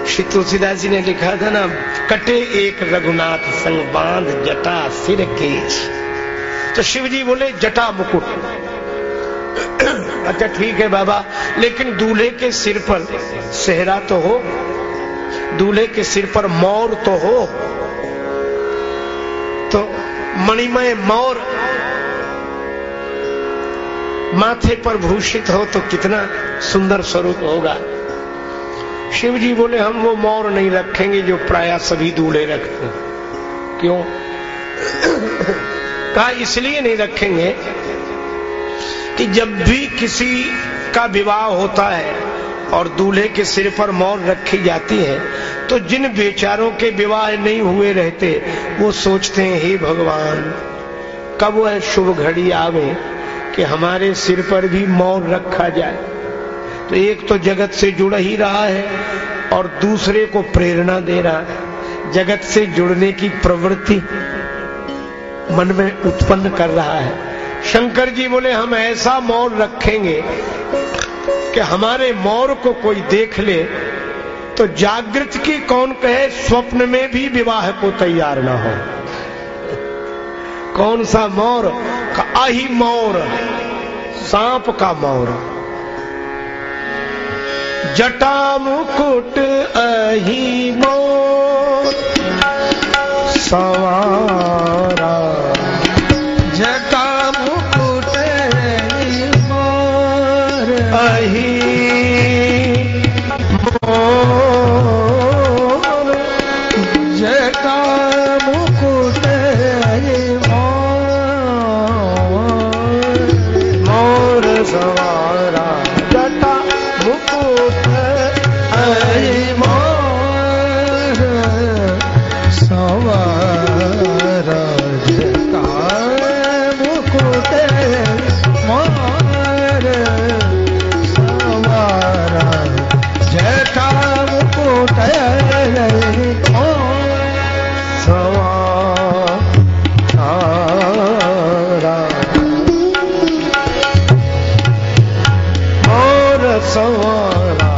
श्री तुलसीदास जी ने लिखा था ना, कटे एक रघुनाथ संग बांध जटा सिर केश। तो शिव जी बोले जटा मुकुट। अच्छा ठीक है बाबा, लेकिन दूल्हे के सिर पर सेहरा तो हो, दूल्हे के सिर पर मोर तो हो, तो मणिमय मोर माथे पर भूषित हो तो कितना सुंदर स्वरूप होगा। शिव जी बोले हम वो मोर नहीं रखेंगे जो प्रायः सभी दूल्हे रखते हैं। क्यों? कहा इसलिए नहीं रखेंगे कि जब भी किसी का विवाह होता है और दूल्हे के सिर पर मोर रखी जाती है, तो जिन बेचारों के विवाह नहीं हुए रहते वो सोचते हैं हे भगवान कब वह शुभ घड़ी आवे कि हमारे सिर पर भी मोर रखा जाए। तो एक तो जगत से जुड़ ही रहा है और दूसरे को प्रेरणा दे रहा है, जगत से जुड़ने की प्रवृत्ति मन में उत्पन्न कर रहा है। शंकर जी बोले हम ऐसा मोर रखेंगे कि हमारे मोर को कोई देख ले तो जागृत की कौन कहे, स्वप्न में भी विवाह को तैयार ना हो। कौन सा मोर? का आही मोर, सांप का मोर। जटा मुकुट अही मोर सवारा, जटा मुकुट अही मोर अही मोर, जटा मुकुट अही मोर, मोर सवारा जटा मुकुट अही मोर सवारा, जटा मुकुट मोर सवारा, जटा मुकुट मोर सवारा, मोर सवारा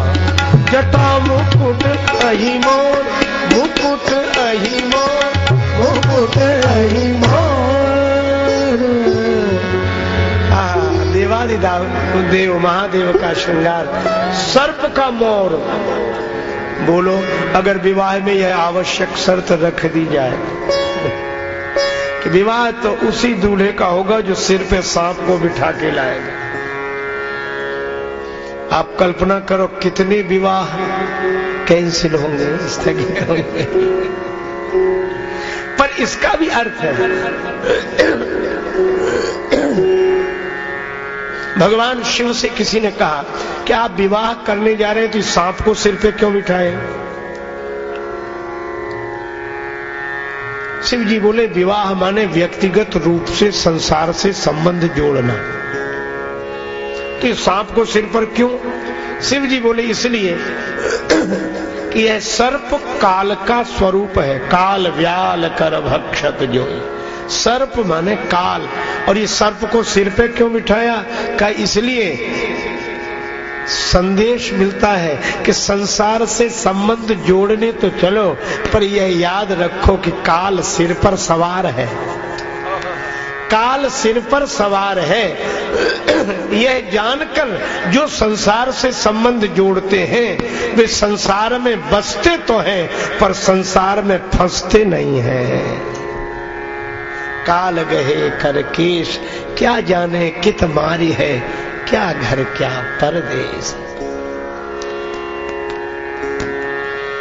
जटा मुकुट अही मोर, मुकुट अही मोर, मुकुट अही मोर। देव महादेव का श्रृंगार, सर्प का मोर। बोलो अगर विवाह में यह आवश्यक शर्त रख दी जाए कि विवाह तो उसी दूल्हे का होगा जो सिर पे सांप को बिठा के लाएगा, आप कल्पना करो कितने विवाह कैंसिल होंगे, स्थगित होंगे। पर इसका भी अर्थ है, भगवान शिव से किसी ने कहा कि आप विवाह करने जा रहे हैं तो इस सांप को सिर पे क्यों बिठाए? शिव जी बोले विवाह माने व्यक्तिगत रूप से संसार से संबंध जोड़ना, तो इस सांप को सिर पर क्यों? शिव जी बोले इसलिए कि यह सर्प काल का स्वरूप है, काल व्याल कर भक्षक जो। सर्प माने काल, और ये सर्प को सिर पे क्यों बिठाया? का इसलिए संदेश मिलता है कि संसार से संबंध जोड़ने तो चलो, पर यह याद रखो कि काल सिर पर सवार है। काल सिर पर सवार है, यह जानकर जो संसार से संबंध जोड़ते हैं वे संसार में बसते तो हैं पर संसार में फंसते नहीं हैं। काल गहे कर केश, क्या जाने कित मारी है, क्या घर क्या परदेश।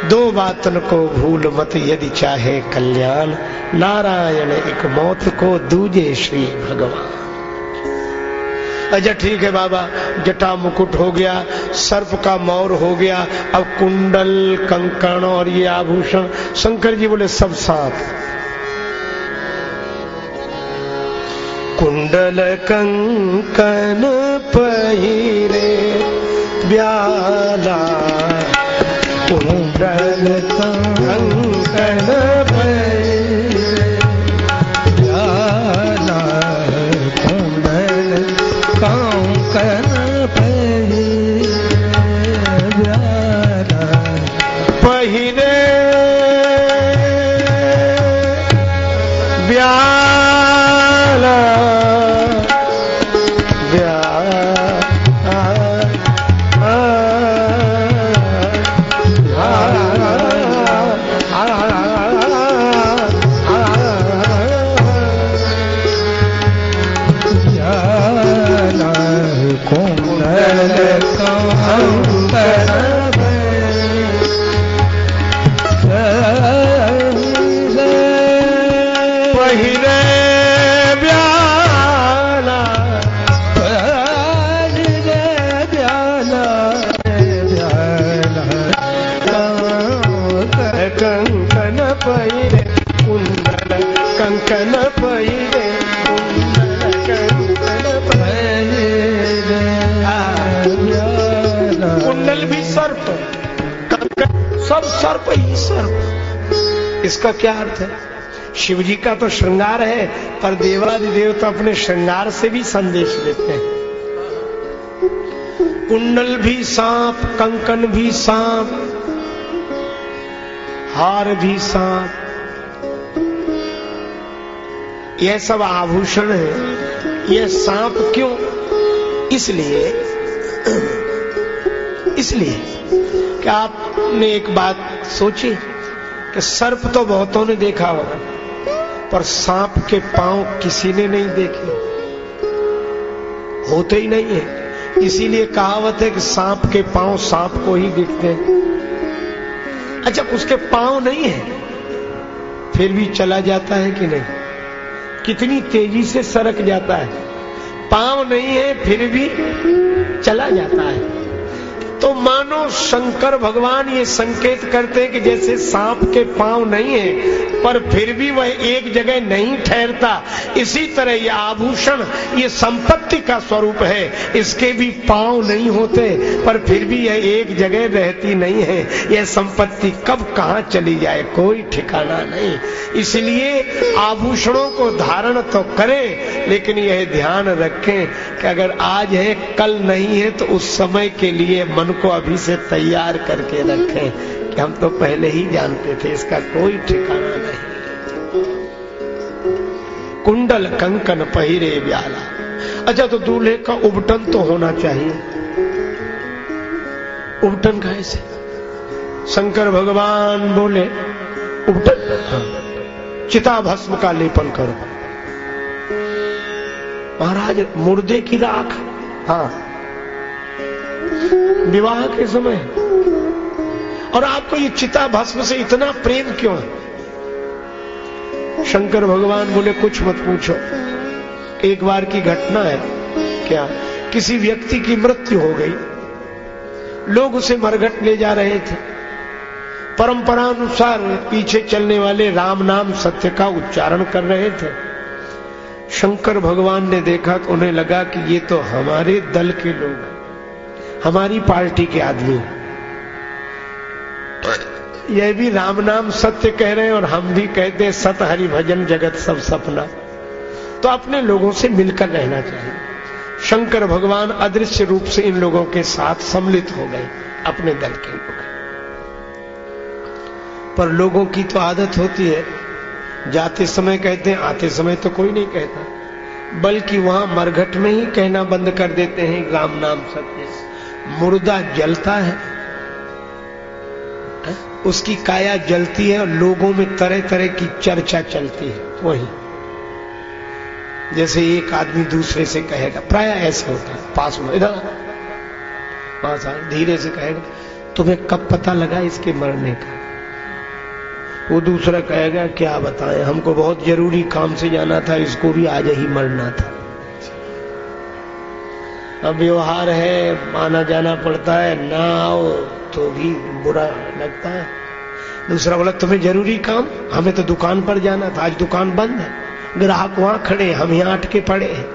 दो बातन को भूल मत यदि चाहे कल्याण, नारायण एक मौत को दूजे श्री भगवान। अच्छा ठीक है बाबा, जटा मुकुट हो गया, सर्प का मौर हो गया, अब कुंडल कंकण और ये आभूषण। शंकर जी बोले सब सांप। कुंडल कंकन पहिरे ब्याला, कुंडल कंकन पहिरे ब्याला, कुंडल कंकन पहिरे ब्याला, पहिरे ब्याला, सर्प ही सर्प। इसका क्या अर्थ है? शिव जी का तो श्रृंगार है, पर देवादिदेव तो अपने श्रृंगार से भी संदेश देते हैं। कुंडल भी सांप, कंकन भी सांप, हार भी सांप, यह सब आभूषण है। यह सांप क्यों? इसलिए कि आपने एक बात सोची कि सर्प तो बहुतों ने देखा होगा, पर सांप के पांव किसी ने नहीं देखे, होते ही नहीं है। इसीलिए कहावत है कि सांप के पांव सांप को ही दिखते हैं। अच्छा, उसके पांव नहीं है फिर भी चला जाता है कि नहीं? कितनी तेजी से सरक जाता है। पांव नहीं है फिर भी चला जाता है। तो मानो शंकर भगवान ये संकेत करते हैं कि जैसे सांप के पांव नहीं है पर फिर भी वह एक जगह नहीं ठहरता, इसी तरह ये आभूषण ये संपत्ति का स्वरूप है। इसके भी पांव नहीं होते पर फिर भी यह एक जगह रहती नहीं है। यह संपत्ति कब कहां चली जाए कोई ठिकाना नहीं। इसलिए आभूषणों को धारण तो करें, लेकिन यह ध्यान रखें कि अगर आज है कल नहीं है तो उस समय के लिए मन को अभी से तैयार करके रखें कि हम तो पहले ही जानते थे, इसका कोई ठिकाना नहीं। कुंडल कंकन पहिरे ब्याला। अच्छा, तो दूल्हे का उबटन तो होना चाहिए। उबटन कैसे? शंकर भगवान बोले उबटन, हाँ, चिता भस्म का लेपन करो। महाराज मुर्दे की राख, हाँ, विवाह के समय। और आपको ये चिता भस्म से इतना प्रेम क्यों है? शंकर भगवान बोले कुछ मत पूछो। एक बार की घटना है। क्या? किसी व्यक्ति की मृत्यु हो गई, लोग उसे मरघट ले जा रहे थे। परंपरा अनुसार पीछे चलने वाले राम नाम सत्य का उच्चारण कर रहे थे। शंकर भगवान ने देखा तो उन्हें लगा कि ये तो हमारे दल के लोग हैं, हमारी पार्टी के आदमी हैं। यह भी राम नाम सत्य कह रहे हैं और हम भी कहते हैं सत हरि भजन जगत सब सपना, तो अपने लोगों से मिलकर रहना चाहिए। शंकर भगवान अदृश्य रूप से इन लोगों के साथ सम्मिलित हो गए, अपने दल के लोग। पर लोगों की तो आदत होती है, जाते समय कहते हैं, आते समय तो कोई नहीं कहता, बल्कि वहां मरघट में ही कहना बंद कर देते हैं राम नाम सत्य। मुर्दा जलता है, उसकी काया जलती है और लोगों में तरह तरह की चर्चा चलती है। वही जैसे एक आदमी दूसरे से कहेगा, प्राय ऐसा होता है, पास में इधर पास आ, धीरे से कहेगा, तुम्हें कब पता लगा इसके मरने का? वो दूसरा कहेगा, क्या बताएं, हमको बहुत जरूरी काम से जाना था, इसको भी आज ही मरना था। अब व्यवहार है, आना जाना पड़ता है, ना आओ तो भी बुरा लगता है। दूसरा बोला, तुम्हें जरूरी काम? हमें तो दुकान पर जाना था, आज दुकान बंद है, ग्राहक वहां खड़े, हम यहां अटके पड़े हैं।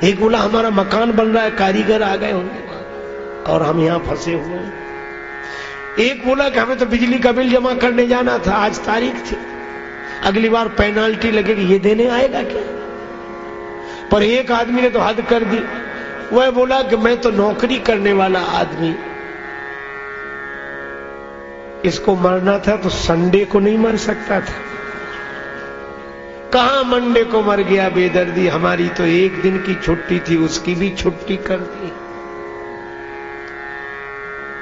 एक बोला, हमारा मकान बन रहा है, कारीगर आ गए होंगे और हम यहां फंसे हुए हैं। एक बोला कि हमें तो बिजली का बिल जमा करने जाना था, आज तारीख थी, अगली बार पेनाल्टी लगेगी, ये देने आएगा क्या? पर एक आदमी ने तो हद कर दी, वह बोला कि मैं तो नौकरी करने वाला आदमी, इसको मरना था तो संडे को नहीं मर सकता था। कहां मंडे को मर गया बेदर्दी, हमारी तो एक दिन की छुट्टी थी, उसकी भी छुट्टी कर दी।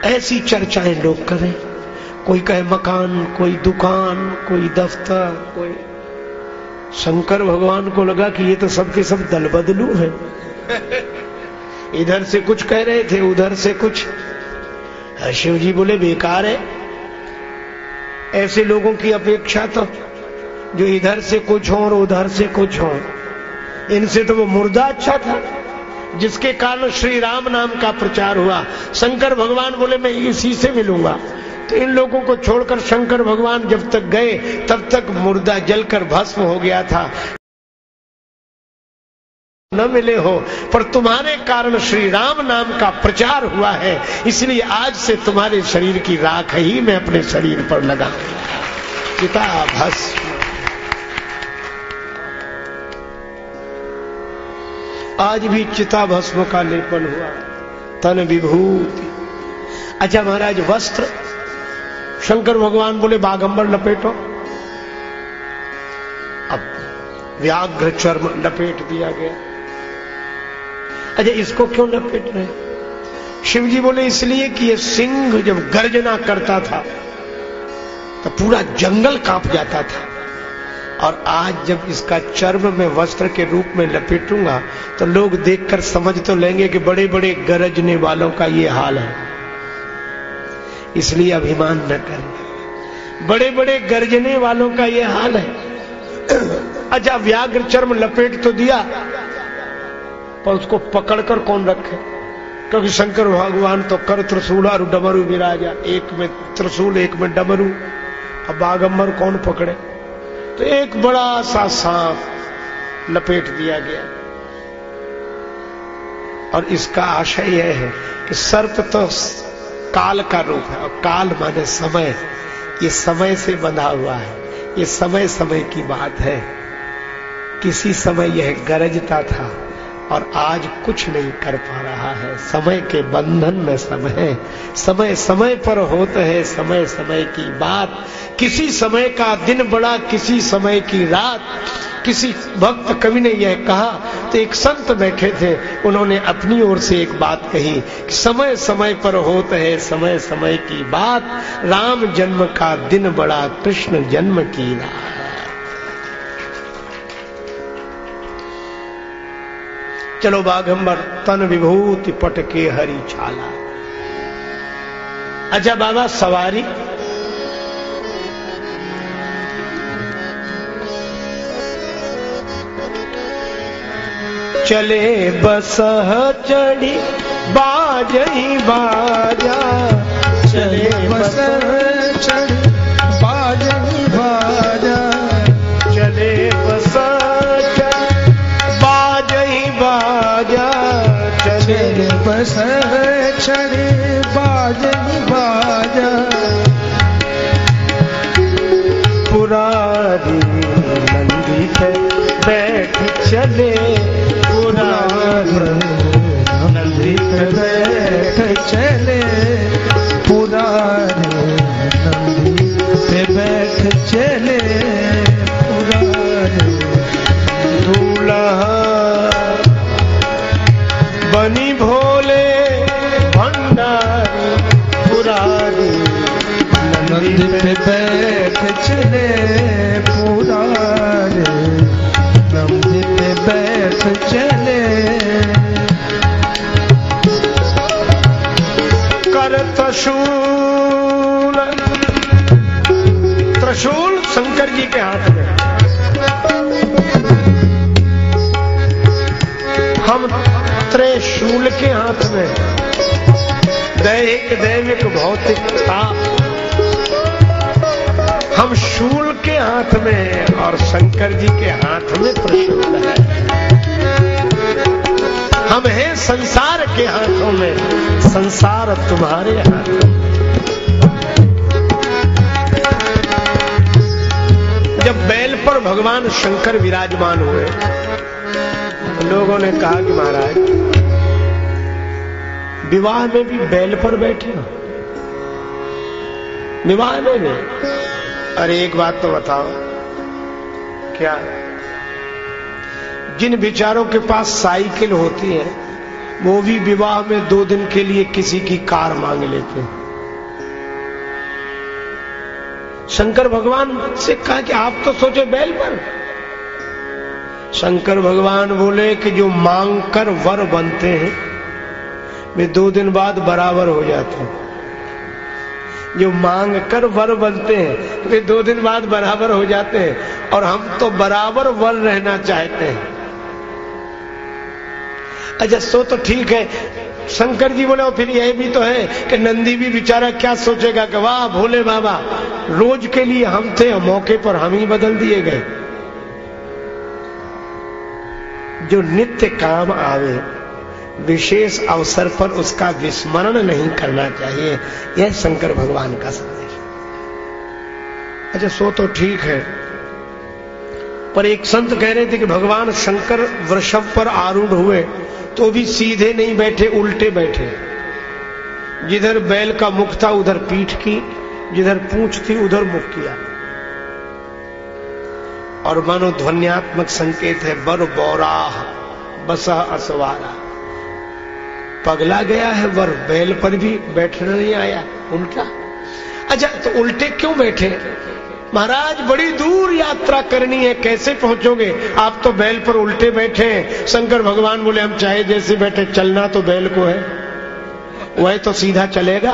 ऐसी चर्चाएं लोग करें, कोई कहे मकान, कोई दुकान, कोई दफ्तर, कोई। शंकर भगवान को लगा कि ये तो सबके सब दल बदलू है। इधर से कुछ कह रहे थे, उधर से कुछ। शिव जी बोले, बेकार है ऐसे लोगों की अपेक्षा, तो जो इधर से कुछ हो और उधर से कुछ हो, इनसे तो वो मुर्दा अच्छा था जिसके कारण श्री राम नाम का प्रचार हुआ। शंकर भगवान बोले, मैं इसी से मिलूंगा। तो इन लोगों को छोड़कर शंकर भगवान जब तक गए तब तक मुर्दा जलकर भस्म हो गया था। न मिले हो, पर तुम्हारे कारण श्री राम नाम का प्रचार हुआ है, इसलिए आज से तुम्हारे शरीर की राख ही मैं अपने शरीर पर लगा। चिता भस्म। आज भी चिता भस्म का लेपन हुआ, तन विभूति। अच्छा महाराज, वस्त्र शंकर भगवान बोले बागंबर लपेटो। अब व्याघ्र चर्म लपेट दिया गया। अच्छा, इसको क्यों लपेट रहे? शिव जी बोले, इसलिए कि ये सिंह जब गर्जना करता था तो पूरा जंगल कांप जाता था, और आज जब इसका चर्म मैं वस्त्र के रूप में लपेटूंगा तो लोग देखकर समझ तो लेंगे कि बड़े बड़े गरजने वालों का ये हाल है। इसलिए अभिमान न करें, बड़े बड़े गरजने वालों का ये हाल है। अच्छा, व्याघ्र चर्म लपेट तो दिया, पर उसको पकड़कर कौन रखे? क्योंकि शंकर भगवान तो कर त्रिशूल और डमरू विराजा, एक में त्रिशूल एक में डमरू। अब बागंबर कौन पकड़े? तो एक बड़ा सा सांप लपेट दिया गया। और इसका आशय यह है कि सर्प तो काल का रूप है, और काल माने समय। ये समय से बंधा हुआ है, ये समय समय की बात है। किसी समय यह गरजता था और आज कुछ नहीं कर पा रहा है। समय के बंधन में समय, समय समय पर होता है समय समय की बात। किसी समय का दिन बड़ा, किसी समय की रात। किसी भक्त कवि ने यह कहा, तो एक संत बैठे थे, उन्होंने अपनी ओर से एक बात कही कि समय समय पर होता है समय समय की बात। राम जन्म का दिन बड़ा, कृष्ण जन्म की रात। चलो बाघंबर तन विभूति पट के हरी छाला। अच्छा बाबा सवारी, चले बसह चढ़ी बाजही बाजा, चले बसह चढ़ी बाजही बाजा, चले बसह चढ़ी बाजही बाजा, चले बसह चढ़ी बाजही बाजा, पुरारी नंदी पे बैठ चले, नंदी पे बैठ चले, पुराने नंदी पे बैठ चले, पुराने दूल्हा बनी भोले भंडारी, पुरारी नंदी पे बैठ चले, पुराने नंदी पे बैठ चले, कर त्रिशूल, त्रिशूल शंकर जी के हाथ में, हम त्रिशूल के हाथ में, दैहिक दैविक भौतिक था, हम शूल के हाथ में और शंकर जी के हाथ में त्रिशूल है। हम हैं संसार के हाथों में, संसार तुम्हारे हाथों में। जब बैल पर भगवान शंकर विराजमान हुए, लोगों ने कहा कि महाराज विवाह में भी बैल पर बैठे हो, विवाह में भी। अरे एक बात तो बताओ, क्या जिन बेचारों के पास साइकिल होती है वो भी विवाह में 2 दिन के लिए किसी की कार मांग लेते हैं। शंकर भगवान से कहा कि आप तो सोचे बैल पर। शंकर भगवान बोले कि जो मांग कर वर बनते हैं वे 2 दिन बाद बराबर हो जाते हैं, जो मांग कर वर बनते हैं वे 2 दिन बाद बराबर हो जाते हैं, और हम तो बराबर वर रहना चाहते हैं। अच्छा सो तो ठीक है। शंकर जी बोले और फिर यह भी तो है कि नंदी भी बेचारा क्या सोचेगा कि वाह भोले बाबा, रोज के लिए हम थे और मौके पर हम ही बदल दिए गए। जो नित्य काम आवे विशेष अवसर पर उसका विस्मरण नहीं करना चाहिए, यह शंकर भगवान का संदेश। अच्छा सो तो ठीक है, पर एक संत कह रहे थे कि भगवान शंकर वृषभ पर आरूढ़ हुए तो भी सीधे नहीं बैठे, उल्टे बैठे। जिधर बैल का मुख था उधर पीठ की, जिधर पूंछ थी उधर मुख किया। और मनोध्वन्यात्मक संकेत है वर बौराह बसा असवारा, पगला गया है वर, बैल पर भी बैठना नहीं आया, उल्टा। अच्छा तो उल्टे क्यों बैठे? महाराज बड़ी दूर यात्रा करनी है, कैसे पहुंचोगे? आप तो बैल पर उल्टे बैठे हैं। शंकर भगवान बोले हम चाहे जैसे बैठे, चलना तो बैल को है, वह तो सीधा चलेगा,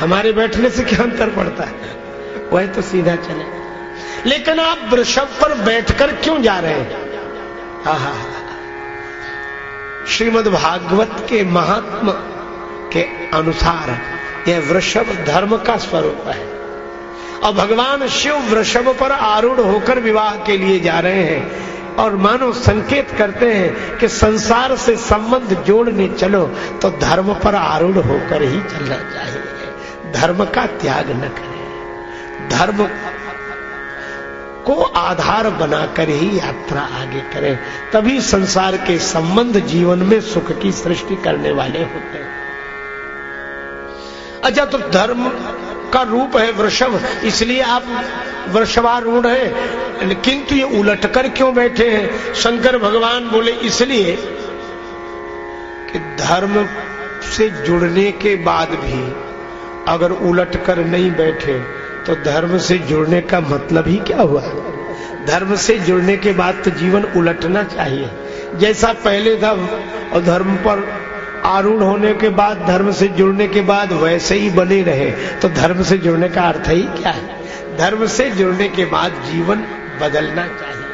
हमारे बैठने से क्या अंतर पड़ता है, वह तो सीधा चलेगा। लेकिन आप वृषभ पर बैठकर क्यों जा रहे हैं? आहा, श्रीमद् भागवत के महात्मा के अनुसार यह वृषभ धर्म का स्वरूप है, और भगवान शिव वृषभ पर आरूढ़ होकर विवाह के लिए जा रहे हैं, और मानो संकेत करते हैं कि संसार से संबंध जोड़ने चलो तो धर्म पर आरूढ़ होकर ही चलना चाहिए, धर्म का त्याग न करें, धर्म को आधार बनाकर ही यात्रा आगे करें, तभी संसार के संबंध जीवन में सुख की सृष्टि करने वाले होते हैं। अच्छा तो धर्म का रूप है वृषभ, इसलिए आप वृषभारूढ़ हैं, किंतु ये उलटकर क्यों बैठे हैं? शंकर भगवान बोले इसलिए कि धर्म से जुड़ने के बाद भी अगर उलटकर नहीं बैठे तो धर्म से जुड़ने का मतलब ही क्या हुआ? धर्म से जुड़ने के बाद तो जीवन उलटना चाहिए। जैसा पहले था और धर्म पर आरूढ़ होने के बाद, धर्म से जुड़ने के बाद वैसे ही बने रहे, तो धर्म से जुड़ने का अर्थ ही क्या है? धर्म से जुड़ने के बाद जीवन बदलना चाहिए।